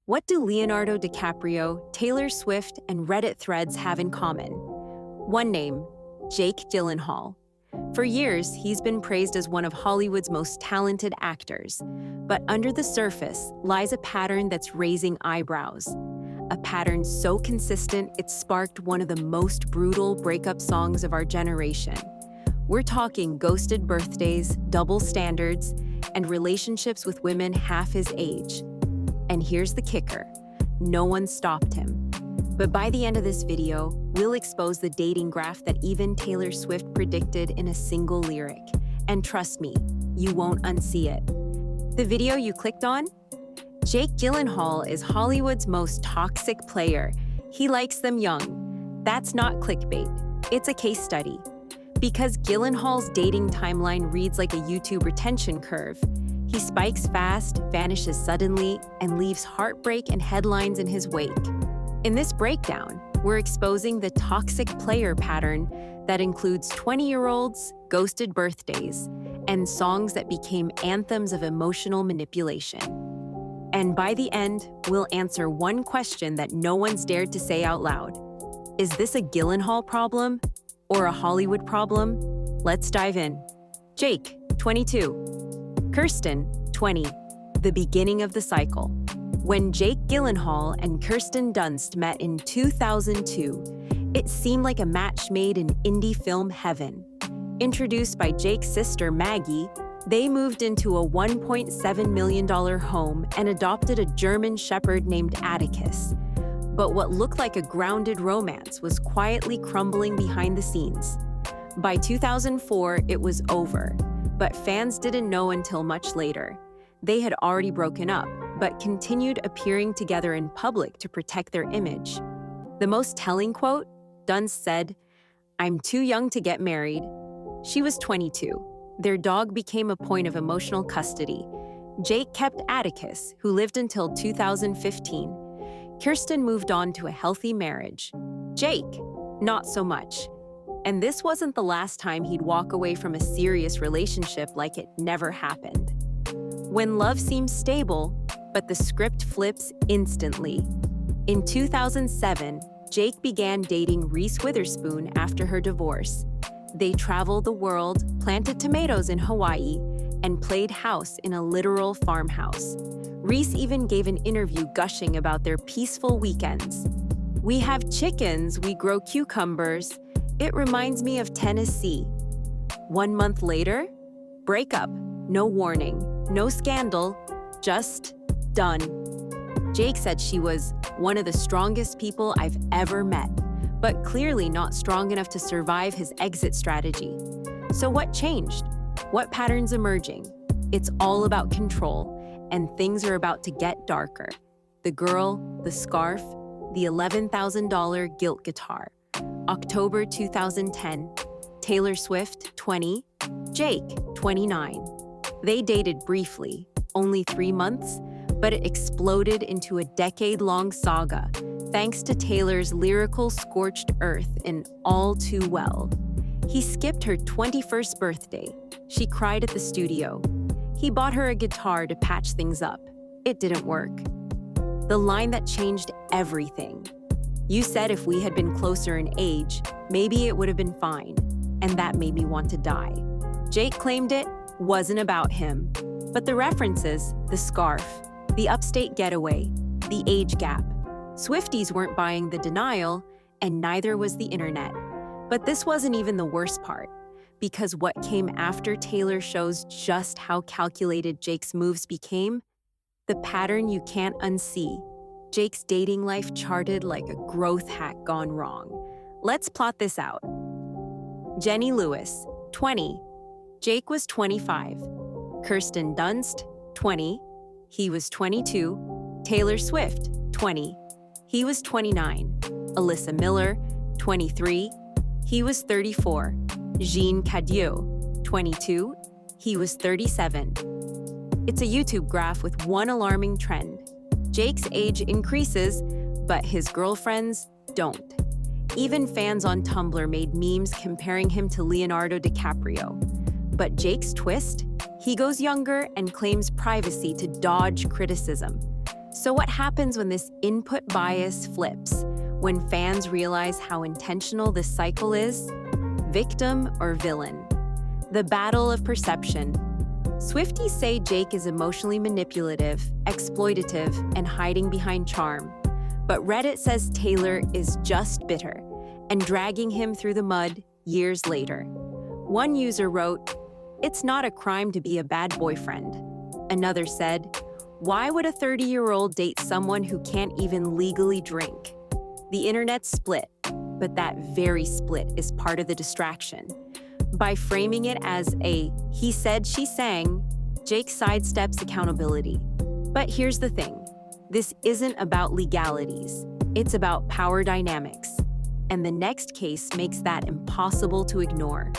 What do Leonardo DiCaprio, Taylor Swift, and Reddit threads have in common? One name, Jake Gyllenhaal. For years, he's been praised as one of Hollywood's most talented actors. But under the surface lies a pattern that's raising eyebrows. A pattern so consistent it sparked one of the most brutal breakup songs of our generation. We're talking ghosted birthdays, double standards, and relationships with women half his age. And here's the kicker: no one stopped him. But by the end of this video, we'll expose the dating graph that even Taylor Swift predicted in a single lyric. And trust me, you won't unsee it. The video you clicked on? Jake Gyllenhaal is Hollywood's most toxic player. He likes them young. That's not clickbait. It's a case study. Because Gyllenhaal's dating timeline reads like a YouTube retention curve. He spikes fast, vanishes suddenly, and leaves heartbreak and headlines in his wake. In this breakdown, we're exposing the toxic player pattern that includes 20-year-olds, ghosted birthdays, and songs that became anthems of emotional manipulation. And by the end, we'll answer one question that no one's dared to say out loud. Is this a Gyllenhaal problem or a Hollywood problem? Let's dive in. Jake, 22. Kirsten, 20. The beginning of the cycle. When Jake Gyllenhaal and Kirsten Dunst met in 2002, it seemed like a match made in indie film heaven. Introduced by Jake's sister Maggie, they moved into a $1.7 million home and adopted a German shepherd named Atticus. But what looked like a grounded romance was quietly crumbling behind the scenes. By 2004, it was over. But fans didn't know until much later. They had already broken up, but continued appearing together in public to protect their image. The most telling quote, Dunst said, "I'm too young to get married." She was 22. Their dog became a point of emotional custody. Jake kept Atticus, who lived until 2015. Kirsten moved on to a healthy marriage. Jake, not so much. And this wasn't the last time he'd walk away from a serious relationship like it never happened. When love seems stable, but the script flips instantly. In 2007, Jake began dating Reese Witherspoon after her divorce. They traveled the world, planted tomatoes in Hawaii, and played house in a literal farmhouse. Reese even gave an interview gushing about their peaceful weekends. "We have chickens, we grow cucumbers. It reminds me of Tennessee." 1 month later, breakup. No warning, no scandal, just done. Jake said she was one of the strongest people I've ever met, but clearly not strong enough to survive his exit strategy. So what changed? What patterns emerging? It's all about control, and things are about to get darker. The girl, the scarf, the $11,000 guilt guitar. October 2010, Taylor Swift, 20, Jake, 29. They dated briefly, only 3 months, but it exploded into a decade-long saga, thanks to Taylor's lyrical scorched earth in All Too Well. He skipped her 21st birthday. She cried at the studio. He bought her a guitar to patch things up. It didn't work. The line that changed everything. "You said if we had been closer in age, maybe it would have been fine, and that made me want to die." Jake claimed it wasn't about him. But the references, the scarf, the upstate getaway, the age gap. Swifties weren't buying the denial, and neither was the internet. But this wasn't even the worst part, because what came after Taylor shows just how calculated Jake's moves became, the pattern you can't unsee. Jake's dating life charted like a growth hack gone wrong. Let's plot this out. Jenny Lewis, 20. Jake was 25. Kirsten Dunst, 20. He was 22. Taylor Swift, 20. He was 29. Alyssa Miller, 23. He was 34. Jean Cadieux, 22. He was 37. It's a YouTube graph with one alarming trend. Jake's age increases, but his girlfriends don't. Even fans on Tumblr made memes comparing him to Leonardo DiCaprio. But Jake's twist? He goes younger and claims privacy to dodge criticism. So what happens when this input bias flips? When fans realize how intentional this cycle is? Victim or villain? The battle of perception. Swifties say Jake is emotionally manipulative, exploitative, and hiding behind charm. But Reddit says Taylor is just bitter and dragging him through the mud years later. One user wrote, "It's not a crime to be a bad boyfriend." Another said, "Why would a 30-year-old date someone who can't even legally drink?" The internet split, but that very split is part of the distraction. By framing it as a he said, she sang, Jake sidesteps accountability. But here's the thing. This isn't about legalities. It's about power dynamics. And the next case makes that impossible to ignore.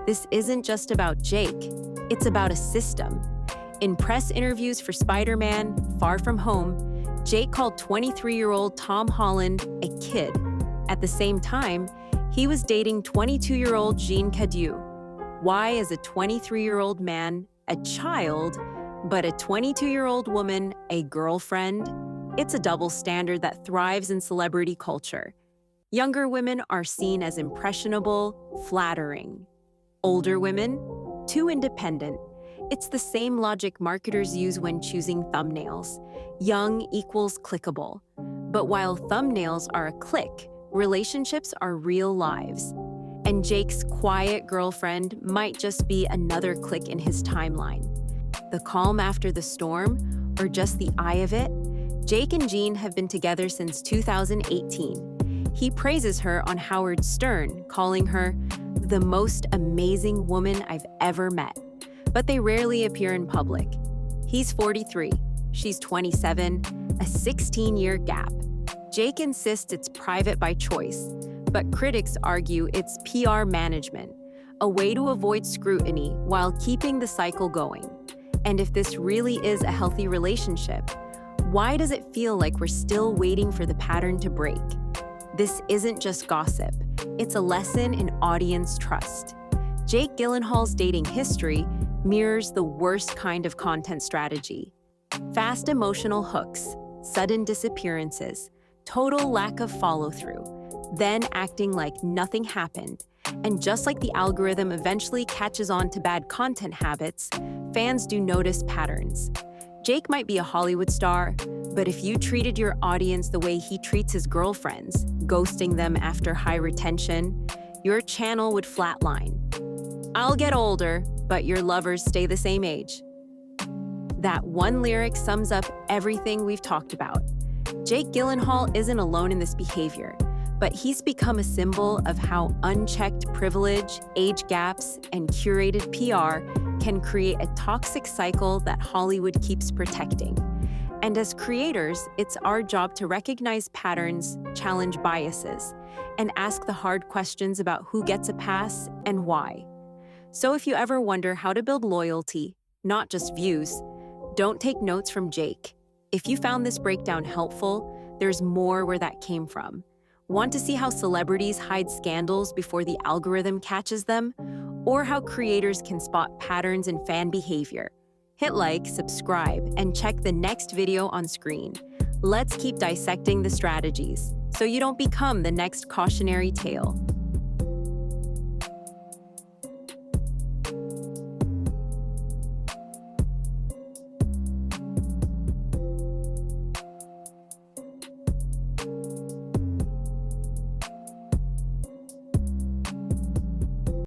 This isn't just about Jake. It's about a system. In press interviews for Spider-Man: Far From Home, Jake called 23-year-old Tom Holland a kid. At the same time, he was dating 22-year-old Jean Cadieux. Why is a 23-year-old man a child, but a 22-year-old woman a girlfriend? It's a double standard that thrives in celebrity culture. Younger women are seen as impressionable, flattering. Older women, too independent. It's the same logic marketers use when choosing thumbnails. Young equals clickable. But while thumbnails are a click, relationships are real lives. And Jake's quiet girlfriend might just be another click in his timeline. The calm after the storm, or just the eye of it? Jake and Jean have been together since 2018. He praises her on Howard Stern, calling her the most amazing woman I've ever met. But they rarely appear in public. He's 43, she's 27, a 16-year gap. Jake insists it's private by choice, but critics argue it's PR management, a way to avoid scrutiny while keeping the cycle going. And if this really is a healthy relationship, why does it feel like we're still waiting for the pattern to break? This isn't just gossip, it's a lesson in audience trust. Jake Gyllenhaal's dating history mirrors the worst kind of content strategy. Fast emotional hooks, sudden disappearances, total lack of follow-through, then acting like nothing happened. And just like the algorithm eventually catches on to bad content habits, fans do notice patterns. Jake might be a Hollywood star, but if you treated your audience the way he treats his girlfriends, ghosting them after high retention, your channel would flatline. I'll get older, but your lovers stay the same age. That one lyric sums up everything we've talked about. Jake Gyllenhaal isn't alone in this behavior, but he's become a symbol of how unchecked privilege, age gaps, and curated PR can create a toxic cycle that Hollywood keeps protecting. And as creators, it's our job to recognize patterns, challenge biases, and ask the hard questions about who gets a pass and why. So if you ever wonder how to build loyalty, not just views, don't take notes from Jake. If you found this breakdown helpful, there's more where that came from. Want to see how celebrities hide scandals before the algorithm catches them? Or how creators can spot patterns in fan behavior? Hit like, subscribe, and check the next video on screen. Let's keep dissecting the strategies so you don't become the next cautionary tale.